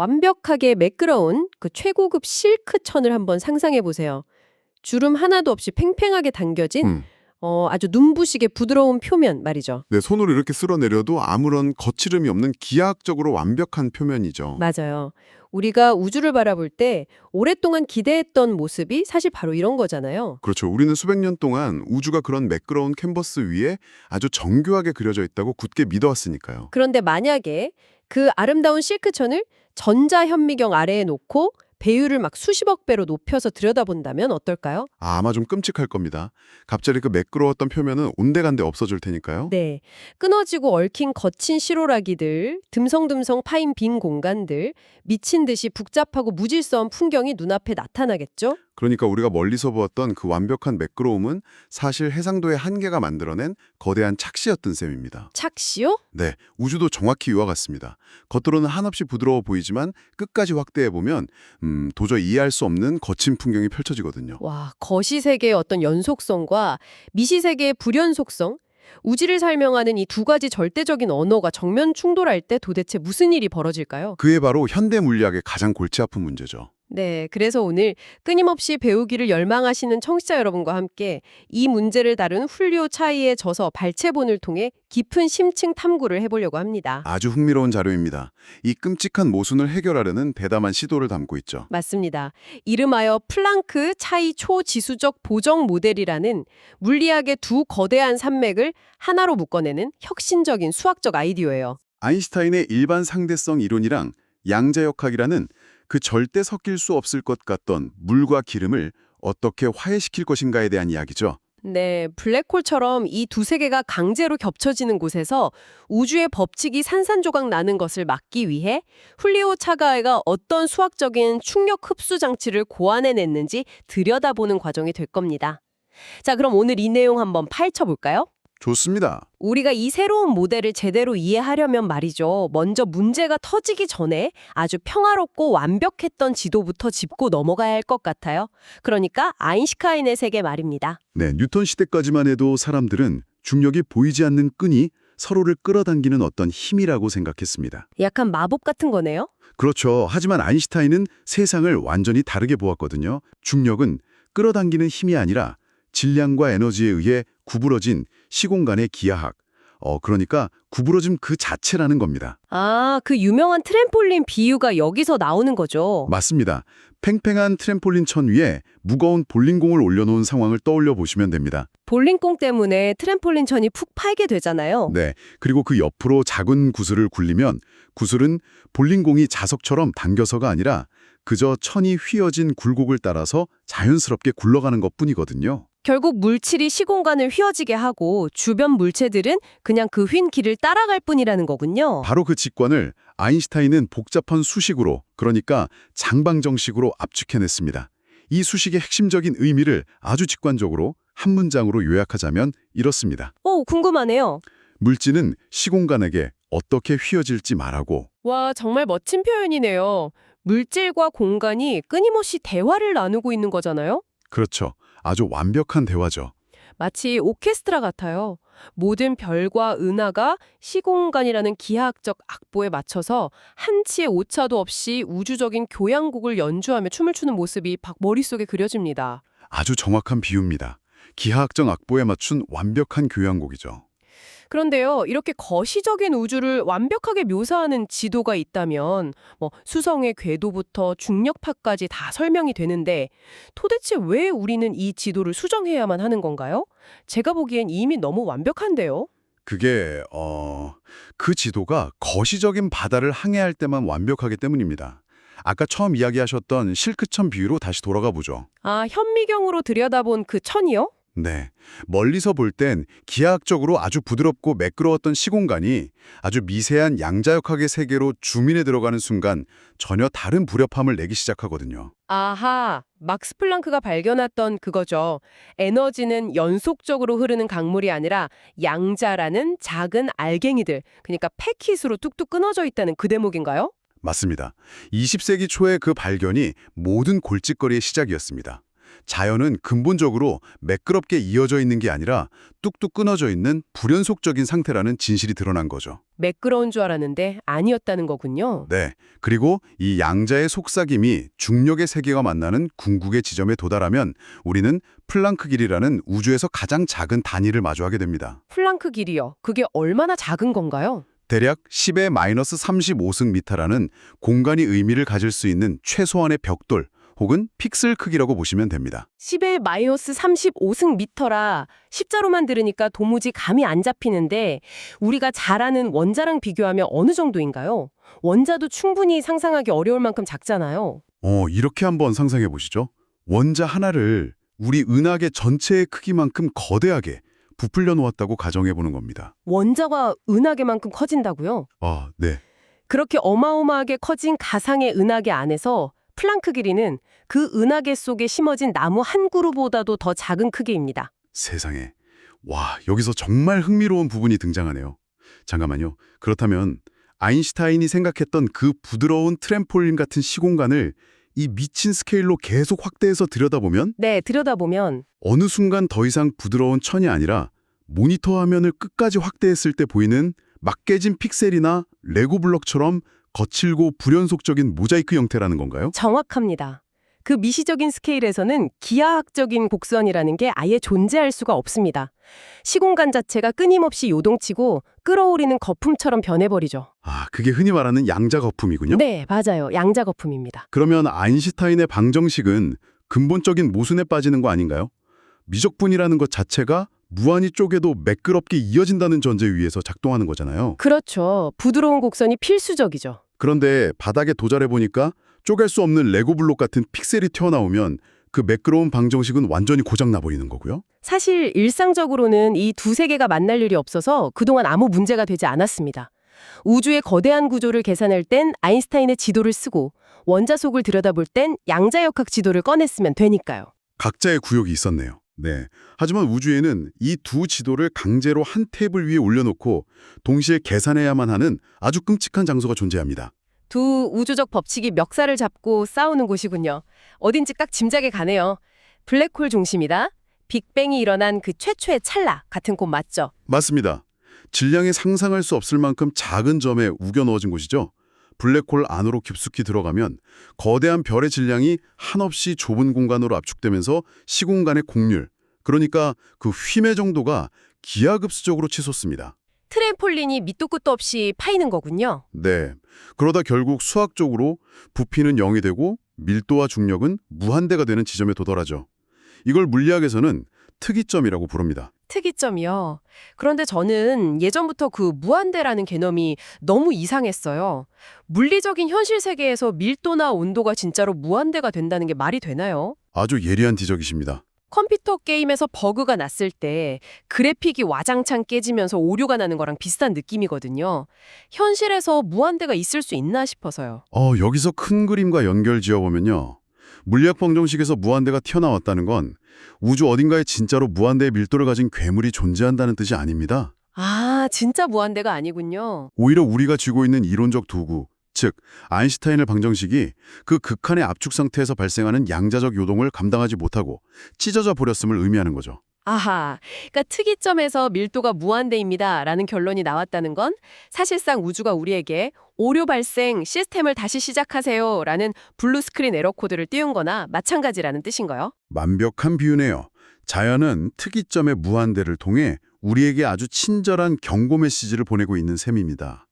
완벽하게 매끄러운 그 최고급 실크천을 한번 상상해 보세요. 주름 하나도 없이 팽팽하게 당겨진 음. 아주 눈부시게 부드러운 표면 말이죠. 네, 손으로 이렇게 쓸어내려도 아무런 거칠음이 없는 기하학적으로 완벽한 표면이죠. 맞아요. 우리가 우주를 바라볼 때 오랫동안 기대했던 모습이 사실 바로 이런 거잖아요. 그렇죠. 우리는 수백 년 동안 우주가 그런 매끄러운 캔버스 위에 아주 정교하게 그려져 있다고 굳게 믿어왔으니까요. 그런데 만약에 그 아름다운 실크천을 전자현미경 아래에 놓고 배율을 막 수십억 배로 높여서 들여다본다면 어떨까요? 아마 좀 끔찍할 겁니다. 갑자기 그 매끄러웠던 표면은 온데간데 없어질 테니까요. 네. 끊어지고 얽힌 거친 시로라기들, 듬성듬성 파인 빈 공간들, 미친 듯이 복잡하고 무질서한 풍경이 눈앞에 나타나겠죠? 그러니까 우리가 멀리서 보았던 그 완벽한 매끄러움은 사실 해상도의 한계가 만들어낸 거대한 착시였던 셈입니다. 착시요? 네, 우주도 정확히 이와 같습니다. 겉으로는 한없이 부드러워 보이지만 끝까지 확대해보면 도저히 이해할 수 없는 거친 풍경이 펼쳐지거든요. 와, 거시세계의 어떤 연속성과 미시세계의 불연속성? 우주를 설명하는 이 두 가지 절대적인 언어가 정면 충돌할 때 도대체 무슨 일이 벌어질까요? 그게 바로 현대 물리학의 가장 골치 아픈 문제죠. 네, 그래서 오늘 끊임없이 배우기를 열망하시는 청취자 여러분과 함께 이 문제를 다룬 훌리오 차이의 저서 발췌본을 통해 깊은 심층 탐구를 해보려고 합니다. 아주 흥미로운 자료입니다. 이 끔찍한 모순을 해결하려는 대담한 시도를 담고 있죠. 맞습니다. 이름하여 플랑크 차이 초지수적 보정 모델이라는 물리학의 두 거대한 산맥을 하나로 묶어내는 혁신적인 수학적 아이디어예요. 아인슈타인의 일반 상대성 이론이랑 양자역학이라는 그 절대 섞일 수 없을 것 같던 물과 기름을 어떻게 화해시킬 것인가에 대한 이야기죠. 네, 블랙홀처럼 이 두 세계가 강제로 겹쳐지는 곳에서 우주의 법칙이 산산조각 나는 것을 막기 위해 훌리오 차가이가 어떤 수학적인 충격 흡수 장치를 고안해냈는지 들여다보는 과정이 될 겁니다. 자, 그럼 오늘 이 내용 한번 파헤쳐 볼까요? 좋습니다. 우리가 이 새로운 모델을 제대로 이해하려면 말이죠. 먼저 문제가 터지기 전에 아주 평화롭고 완벽했던 지도부터 짚고 넘어가야 할 것 같아요. 그러니까 아인슈타인의 세계 말입니다. 네, 뉴턴 시대까지만 해도 사람들은 중력이 보이지 않는 끈이 서로를 끌어당기는 어떤 힘이라고 생각했습니다. 약간 마법 같은 거네요. 그렇죠. 하지만 아인슈타인은 세상을 완전히 다르게 보았거든요. 중력은 끌어당기는 힘이 아니라 질량과 에너지에 의해 구부러진 시공간의 기하학, 그러니까 구부러짐 그 자체라는 겁니다. 아, 그 유명한 트램폴린 비유가 여기서 나오는 거죠. 맞습니다. 팽팽한 트램폴린 천 위에 무거운 볼링공을 올려놓은 상황을 떠올려 보시면 됩니다. 볼링공 때문에 트램폴린 천이 푹 파이게 되잖아요. 네, 그리고 그 옆으로 작은 구슬을 굴리면 구슬은 볼링공이 자석처럼 당겨서가 아니라 그저 천이 휘어진 굴곡을 따라서 자연스럽게 굴러가는 것뿐이거든요. 결국 물질이 시공간을 휘어지게 하고 주변 물체들은 그냥 그 휜 길을 따라갈 뿐이라는 거군요. 바로 그 직관을 아인슈타인은 복잡한 수식으로, 그러니까 장방정식으로 압축해냈습니다. 이 수식의 핵심적인 의미를 아주 직관적으로 한 문장으로 요약하자면 이렇습니다. 궁금하네요. 물질은 시공간에게 어떻게 휘어질지 말하고, 와, 정말 멋진 표현이네요. 물질과 공간이 끊임없이 대화를 나누고 있는 거잖아요? 그렇죠. 아주 완벽한 대화죠. 마치 오케스트라 같아요. 모든 별과 은하가 시공간이라는 기하학적 악보에 맞춰서 한치의 오차도 없이 우주적인 교향곡을 연주하며 춤을 추는 모습이 막 머릿속에 그려집니다. 아주 정확한 비유입니다. 기하학적 악보에 맞춘 완벽한 교향곡이죠. 그런데요, 이렇게 거시적인 우주를 완벽하게 묘사하는 지도가 있다면 수성의 궤도부터 중력파까지 다 설명이 되는데 도대체 왜 우리는 이 지도를 수정해야만 하는 건가요? 제가 보기엔 이미 너무 완벽한데요? 그게 그 지도가 거시적인 바다를 항해할 때만 완벽하기 때문입니다. 아까 처음 이야기하셨던 실크천 비유로 다시 돌아가 보죠. 아, 현미경으로 들여다본 그 천이요? 네, 멀리서 볼 땐 기하학적으로 아주 부드럽고 매끄러웠던 시공간이 아주 미세한 양자역학의 세계로 주민에 들어가는 순간 전혀 다른 불협함을 내기 시작하거든요. 아하, 막스 플랑크가 발견했던 그거죠. 에너지는 연속적으로 흐르는 강물이 아니라 양자라는 작은 알갱이들, 그러니까 패킷으로 뚝뚝 끊어져 있다는 그 대목인가요? 맞습니다. 20세기 초의 그 발견이 모든 골칫거리의 시작이었습니다. 자연은 근본적으로 매끄럽게 이어져 있는 게 아니라 뚝뚝 끊어져 있는 불연속적인 상태라는 진실이 드러난 거죠. 매끄러운 줄 알았는데 아니었다는 거군요. 네. 그리고 이 양자의 속삭임이 중력의 세계가 만나는 궁극의 지점에 도달하면 우리는 플랑크 길이라는 우주에서 가장 작은 단위를 마주하게 됩니다. 플랑크 길이요. 그게 얼마나 작은 건가요? 대략 10의 마이너스 35승 미터라는 공간이 의미를 가질 수 있는 최소한의 벽돌 혹은 픽셀 크기라고 보시면 됩니다. 10의 마이너스 35승 미터라 십자로만 들으니까 도무지 감이 안 잡히는데 우리가 잘 아는 원자랑 비교하면 어느 정도인가요? 원자도 충분히 상상하기 어려울 만큼 작잖아요. 이렇게 한번 상상해 보시죠. 원자 하나를 우리 은하계 전체의 크기만큼 거대하게 부풀려 놓았다고 가정해 보는 겁니다. 원자가 은하계만큼 커진다고요? 네. 그렇게 어마어마하게 커진 가상의 은하계 안에서 플랑크 길이는 그 은하계 속에 심어진 나무 한 그루보다도 더 작은 크기입니다. 세상에. 와, 여기서 정말 흥미로운 부분이 등장하네요. 잠깐만요. 그렇다면 아인슈타인이 생각했던 그 부드러운 트램폴린 같은 시공간을 이 미친 스케일로 계속 확대해서 들여다보면 네, 들여다보면 어느 순간 더 이상 부드러운 천이 아니라 모니터 화면을 끝까지 확대했을 때 보이는 막 깨진 픽셀이나 레고 블록처럼 거칠고 불연속적인 모자이크 형태라는 건가요? 정확합니다. 그 미시적인 스케일에서는 기하학적인 곡선이라는 게 아예 존재할 수가 없습니다. 시공간 자체가 끊임없이 요동치고 끌어오르는 거품처럼 변해버리죠. 그게 흔히 말하는 양자 거품이군요? 네, 맞아요. 양자 거품입니다. 그러면 아인슈타인의 방정식은 근본적인 모순에 빠지는 거 아닌가요? 미적분이라는 것 자체가 무한히 쪼개도 매끄럽게 이어진다는 전제 위에서 작동하는 거잖아요. 그렇죠. 부드러운 곡선이 필수적이죠. 그런데 바닥에 도달해보니까 쪼갤 수 없는 레고 블록 같은 픽셀이 튀어나오면 그 매끄러운 방정식은 완전히 고장나버리는 거고요. 사실 일상적으로는 이 두 세계가 만날 일이 없어서 그동안 아무 문제가 되지 않았습니다. 우주의 거대한 구조를 계산할 땐 아인슈타인의 지도를 쓰고 원자속을 들여다볼 땐 양자역학 지도를 꺼냈으면 되니까요. 각자의 구역이 있었네요. 네. 하지만 우주에는 이 두 지도를 강제로 한 테이블 위에 올려놓고 동시에 계산해야만 하는 아주 끔찍한 장소가 존재합니다. 두 우주적 법칙이 멱살을 잡고 싸우는 곳이군요. 어딘지 딱 짐작이 가네요. 블랙홀 중심이다. 빅뱅이 일어난 그 최초의 찰나 같은 곳 맞죠? 맞습니다. 질량이 상상할 수 없을 만큼 작은 점에 우겨 넣어진 곳이죠. 블랙홀 안으로 깊숙이 들어가면 거대한 별의 질량이 한없이 좁은 공간으로 압축되면서 시공간의 곡률, 그러니까 그 휨의 정도가 기하급수적으로 치솟습니다. 트램폴린이 밑도 끝도 없이 파이는 거군요. 네. 그러다 결국 수학적으로 부피는 0이 되고 밀도와 중력은 무한대가 되는 지점에 도달하죠. 이걸 물리학에서는 특이점이라고 부릅니다. 특이점이요. 그런데 저는 예전부터 그 무한대라는 개념이 너무 이상했어요. 물리적인 현실 세계에서 밀도나 온도가 진짜로 무한대가 된다는 게 말이 되나요? 아주 예리한 지적이십니다. 컴퓨터 게임에서 버그가 났을 때 그래픽이 와장창 깨지면서 오류가 나는 거랑 비슷한 느낌이거든요. 현실에서 무한대가 있을 수 있나 싶어서요. 여기서 큰 그림과 연결 지어보면요. 물리학 방정식에서 무한대가 튀어나왔다는 건 우주 어딘가에 진짜로 무한대의 밀도를 가진 괴물이 존재한다는 뜻이 아닙니다. 진짜 무한대가 아니군요. 오히려 우리가 쥐고 있는 이론적 도구, 즉 아인슈타인의 방정식이 그 극한의 압축 상태에서 발생하는 양자적 요동을 감당하지 못하고 찢어져 버렸음을 의미하는 거죠. 그러니까 특이점에서 밀도가 무한대입니다라는 결론이 나왔다는 건 사실상 우주가 우리에게 오류 발생, 시스템을 다시 시작하세요라는 블루 스크린 에러 코드를 띄운 거나 마찬가지라는 뜻인가요? 완벽한 비유네요. 자연은 특이점의 무한대를 통해 우리에게 아주 친절한 경고 메시지를 보내고 있는 셈입니다.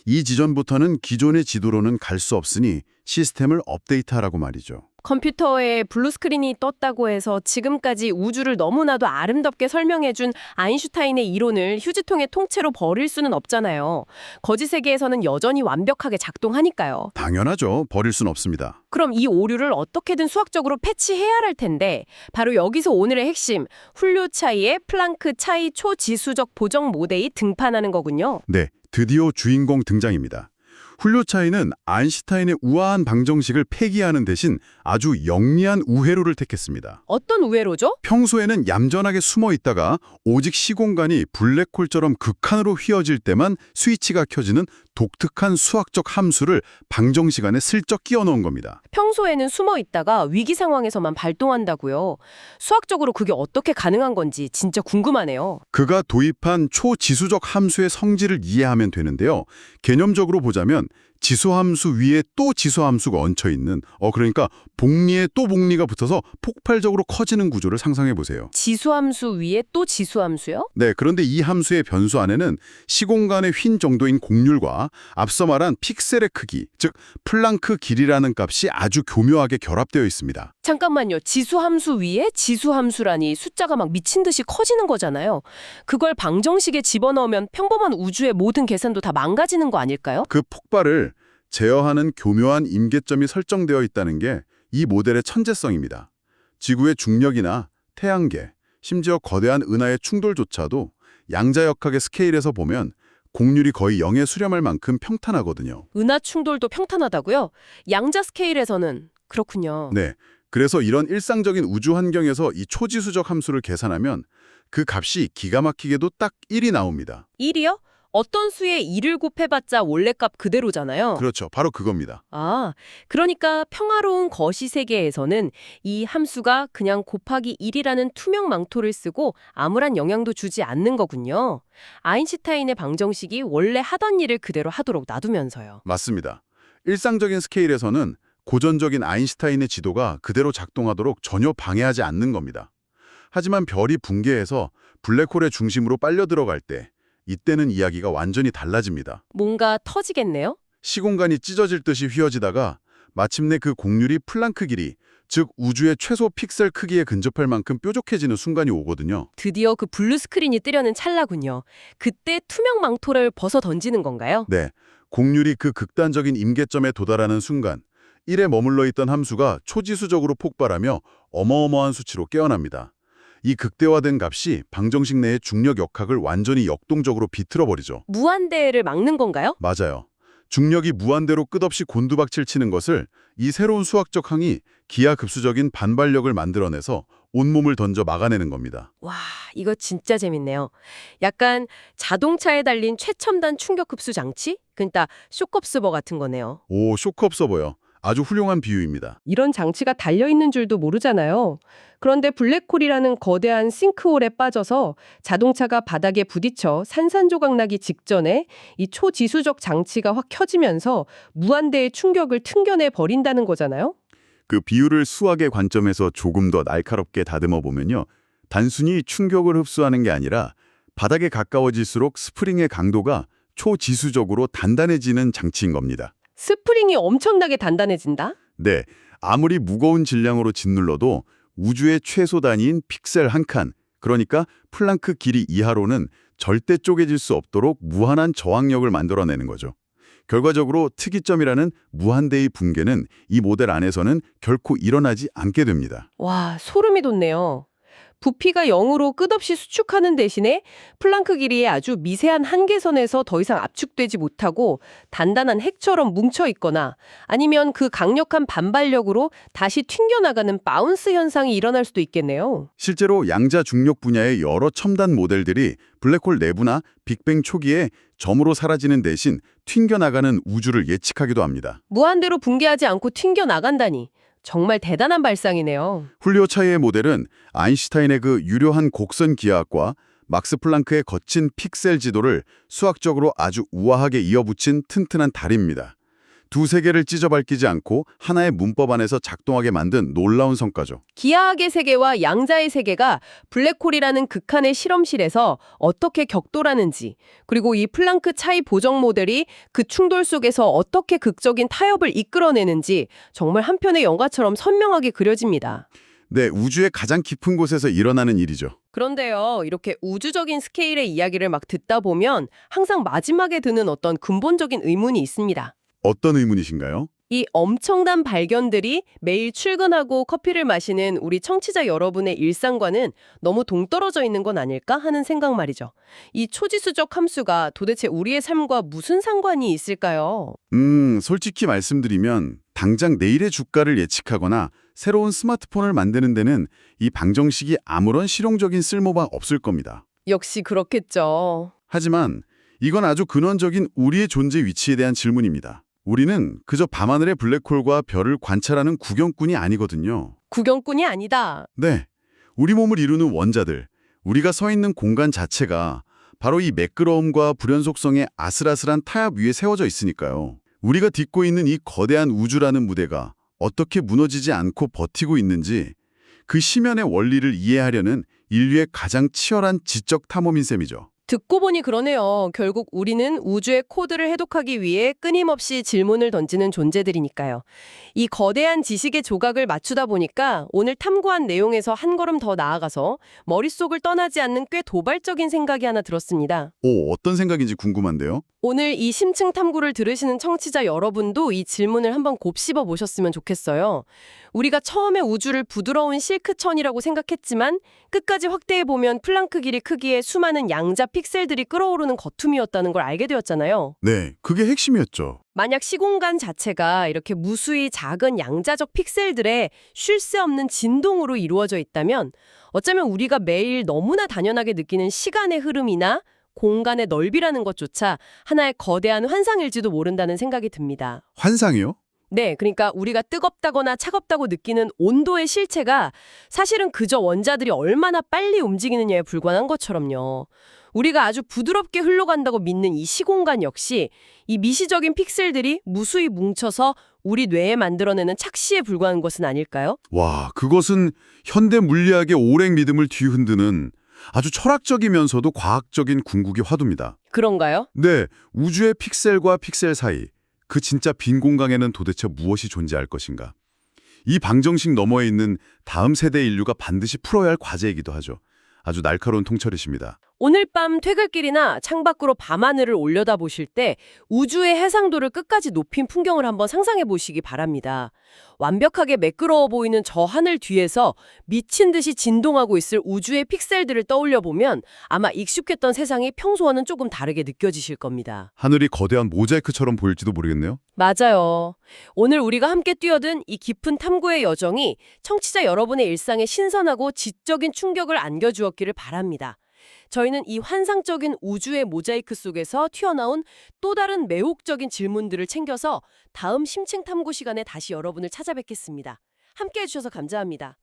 이 지점부터는 기존의 지도로는 갈 수 없으니 시스템을 업데이트하라고 말이죠. 컴퓨터에 블루 스크린이 떴다고 해서 지금까지 우주를 너무나도 아름답게 설명해준 아인슈타인의 이론을 휴지통에 통째로 버릴 수는 없잖아요. 거짓 세계에서는 여전히 완벽하게 작동하니까요. 당연하죠. 버릴 순 없습니다. 그럼 이 오류를 어떻게든 수학적으로 패치해야 할 텐데 바로 여기서 오늘의 핵심, 훌류 차이의 플랑크 차이 초지수적 보정 모델이 등판하는 거군요. 네, 드디어 주인공 등장입니다. 훌리오 차이는 아인슈타인의 우아한 방정식을 폐기하는 대신 아주 영리한 우회로를 택했습니다. 어떤 우회로죠? 평소에는 얌전하게 숨어 있다가 오직 시공간이 블랙홀처럼 극한으로 휘어질 때만 스위치가 켜지는 독특한 수학적 함수를 방정식 안에 슬쩍 끼워 넣은 겁니다. 평소에는 숨어 있다가 위기 상황에서만 발동한다고요. 수학적으로 그게 어떻게 가능한 건지 진짜 궁금하네요. 그가 도입한 초지수적 함수의 성질을 이해하면 되는데요. 개념적으로 보자면 지수함수 위에 또 지수함수가 얹혀있는 그러니까 복리에 또 복리가 붙어서 폭발적으로 커지는 구조를 상상해 보세요. 지수함수 위에 또 지수함수요? 네, 그런데 이 함수의 변수 안에는 시공간의 휜 정도인 곡률과 앞서 말한 픽셀의 크기, 즉 플랑크 길이라는 값이 아주 교묘하게 결합되어 있습니다. 잠깐만요. 지수함수 위에 지수함수라니 숫자가 막 미친 듯이 커지는 거잖아요. 그걸 방정식에 집어넣으면 평범한 우주의 모든 계산도 다 망가지는 거 아닐까요? 그 폭발을 제어하는 교묘한 임계점이 설정되어 있다는 게 이 모델의 천재성입니다. 지구의 중력이나 태양계, 심지어 거대한 은하의 충돌조차도 양자역학의 스케일에서 보면 곡률이 거의 0에 수렴할 만큼 평탄하거든요. 은하 충돌도 평탄하다고요? 양자 스케일에서는 그렇군요. 네, 그래서 이런 일상적인 우주 환경에서 이 초지수적 함수를 계산하면 그 값이 기가 막히게도 딱 1이 나옵니다. 1이요? 어떤 수에 2를 곱해봤자 원래 값 그대로잖아요. 그렇죠. 바로 그겁니다. 아, 그러니까 평화로운 거시 세계에서는 이 함수가 그냥 곱하기 1이라는 투명 망토를 쓰고 아무런 영향도 주지 않는 거군요. 아인슈타인의 방정식이 원래 하던 일을 그대로 하도록 놔두면서요. 맞습니다. 일상적인 스케일에서는 고전적인 아인슈타인의 지도가 그대로 작동하도록 전혀 방해하지 않는 겁니다. 하지만 별이 붕괴해서 블랙홀의 중심으로 빨려 들어갈 때 이때는 이야기가 완전히 달라집니다. 뭔가 터지겠네요? 시공간이 찢어질 듯이 휘어지다가 마침내 그 곡률이 플랑크 길이, 즉 우주의 최소 픽셀 크기에 근접할 만큼 뾰족해지는 순간이 오거든요. 드디어 그 블루 스크린이 뜨려는 찰나군요. 그때 투명 망토를 벗어 던지는 건가요? 네, 곡률이 그 극단적인 임계점에 도달하는 순간 1에 머물러 있던 함수가 초지수적으로 폭발하며 어마어마한 수치로 깨어납니다. 이 극대화된 값이 방정식 내의 중력 역학을 완전히 역동적으로 비틀어버리죠. 무한대를 막는 건가요? 맞아요. 중력이 무한대로 끝없이 곤두박질 치는 것을 이 새로운 수학적 항이 기하급수적인 반발력을 만들어내서 온몸을 던져 막아내는 겁니다. 와, 이거 진짜 재밌네요. 약간 자동차에 달린 최첨단 충격흡수 장치? 그러니까 쇼크업서버 같은 거네요. 오, 쇼크업서버요. 아주 훌륭한 비유입니다. 이런 장치가 달려있는 줄도 모르잖아요. 그런데 블랙홀이라는 거대한 싱크홀에 빠져서 자동차가 바닥에 부딪혀 산산조각 나기 직전에 이 초지수적 장치가 확 켜지면서 무한대의 충격을 튕겨내 버린다는 거잖아요. 그 비유를 수학의 관점에서 조금 더 날카롭게 다듬어 보면요. 단순히 충격을 흡수하는 게 아니라 바닥에 가까워질수록 스프링의 강도가 초지수적으로 단단해지는 장치인 겁니다. 스프링이 엄청나게 단단해진다? 네, 아무리 무거운 질량으로 짓눌러도 우주의 최소 단위인 픽셀 한 칸, 그러니까 플랑크 길이 이하로는 절대 쪼개질 수 없도록 무한한 저항력을 만들어내는 거죠. 결과적으로 특이점이라는 무한대의 붕괴는 이 모델 안에서는 결코 일어나지 않게 됩니다. 와, 소름이 돋네요. 부피가 0으로 끝없이 수축하는 대신에 플랑크 길이의 아주 미세한 한계선에서 더 이상 압축되지 못하고 단단한 핵처럼 뭉쳐 있거나 아니면 그 강력한 반발력으로 다시 튕겨나가는 바운스 현상이 일어날 수도 있겠네요. 실제로 양자 중력 분야의 여러 첨단 모델들이 블랙홀 내부나 빅뱅 초기에 점으로 사라지는 대신 튕겨나가는 우주를 예측하기도 합니다. 무한대로 붕괴하지 않고 튕겨나간다니. 정말 대단한 발상이네요. 훌리오 차이의 모델은 아인슈타인의 그 유려한 곡선 기하학과 막스 플랑크의 거친 픽셀 지도를 수학적으로 아주 우아하게 이어붙인 튼튼한 다리입니다. 두 세계를 찢어밟히지 않고 하나의 문법 안에서 작동하게 만든 놀라운 성과죠. 기하학의 세계와 양자의 세계가 블랙홀이라는 극한의 실험실에서 어떻게 격돌하는지, 그리고 이 플랑크 차이 보정 모델이 그 충돌 속에서 어떻게 극적인 타협을 이끌어내는지 정말 한 편의 영화처럼 선명하게 그려집니다. 네, 우주의 가장 깊은 곳에서 일어나는 일이죠. 그런데요, 이렇게 우주적인 스케일의 이야기를 막 듣다 보면 항상 마지막에 드는 어떤 근본적인 의문이 있습니다. 어떤 의문이신가요? 이 엄청난 발견들이 매일 출근하고 커피를 마시는 우리 청취자 여러분의 일상과는 너무 동떨어져 있는 건 아닐까 하는 생각 말이죠. 이 초지수적 함수가 도대체 우리의 삶과 무슨 상관이 있을까요? 솔직히 말씀드리면 당장 내일의 주가를 예측하거나 새로운 스마트폰을 만드는 데는 이 방정식이 아무런 실용적인 쓸모가 없을 겁니다. 역시 그렇겠죠. 하지만 이건 아주 근원적인 우리의 존재 위치에 대한 질문입니다. 우리는 그저 밤하늘의 블랙홀과 별을 관찰하는 구경꾼이 아니거든요. 구경꾼이 아니다. 네, 우리 몸을 이루는 원자들, 우리가 서 있는 공간 자체가 바로 이 매끄러움과 불연속성의 아슬아슬한 타협 위에 세워져 있으니까요. 우리가 딛고 있는 이 거대한 우주라는 무대가 어떻게 무너지지 않고 버티고 있는지 그 심연의 원리를 이해하려는 인류의 가장 치열한 지적 탐험인 셈이죠. 듣고 보니 그러네요. 결국 우리는 우주의 코드를 해독하기 위해 끊임없이 질문을 던지는 존재들이니까요. 이 거대한 지식의 조각을 맞추다 보니까 오늘 탐구한 내용에서 한 걸음 더 나아가서 머릿속을 떠나지 않는 꽤 도발적인 생각이 하나 들었습니다. 어떤 생각인지 궁금한데요. 오늘 이 심층 탐구를 들으시는 청취자 여러분도 이 질문을 한번 곱씹어 보셨으면 좋겠어요. 우리가 처음에 우주를 부드러운 실크천이라고 생각했지만 끝까지 확대해 보면 플랑크 길이 크기의 수많은 양자 픽셀들이 끌어오르는 거툼이었다는 걸 알게 되었잖아요. 네, 그게 핵심이었죠. 만약 시공간 자체가 이렇게 무수히 작은 양자적 픽셀들의 쉴 새 없는 진동으로 이루어져 있다면 어쩌면 우리가 매일 너무나 당연하게 느끼는 시간의 흐름이나 공간의 넓이라는 것조차 하나의 거대한 환상일지도 모른다는 생각이 듭니다. 환상이요? 네, 그러니까 우리가 뜨겁다거나 차갑다고 느끼는 온도의 실체가 사실은 그저 원자들이 얼마나 빨리 움직이느냐에 불과한 것처럼요. 우리가 아주 부드럽게 흘러간다고 믿는 이 시공간 역시 이 미시적인 픽셀들이 무수히 뭉쳐서 우리 뇌에 만들어내는 착시에 불과한 것은 아닐까요? 와, 그것은 현대 물리학의 오랜 믿음을 뒤흔드는 아주 철학적이면서도 과학적인 궁극의 화두입니다. 그런가요? 네, 우주의 픽셀과 픽셀 사이, 그 진짜 빈 공간에는 도대체 무엇이 존재할 것인가? 이 방정식 너머에 있는 다음 세대 인류가 반드시 풀어야 할 과제이기도 하죠. 아주 날카로운 통찰이십니다. 오늘 밤 퇴근길이나 창밖으로 밤하늘을 올려다보실 때 우주의 해상도를 끝까지 높인 풍경을 한번 상상해 보시기 바랍니다. 완벽하게 매끄러워 보이는 저 하늘 뒤에서 미친 듯이 진동하고 있을 우주의 픽셀들을 떠올려 보면 아마 익숙했던 세상이 평소와는 조금 다르게 느껴지실 겁니다. 하늘이 거대한 모자이크처럼 보일지도 모르겠네요. 맞아요. 오늘 우리가 함께 뛰어든 이 깊은 탐구의 여정이 청취자 여러분의 일상에 신선하고 지적인 충격을 안겨주었기를 바랍니다. 저희는 이 환상적인 우주의 모자이크 속에서 튀어나온 또 다른 매혹적인 질문들을 챙겨서 다음 심층 탐구 시간에 다시 여러분을 찾아뵙겠습니다. 함께해 주셔서 감사합니다.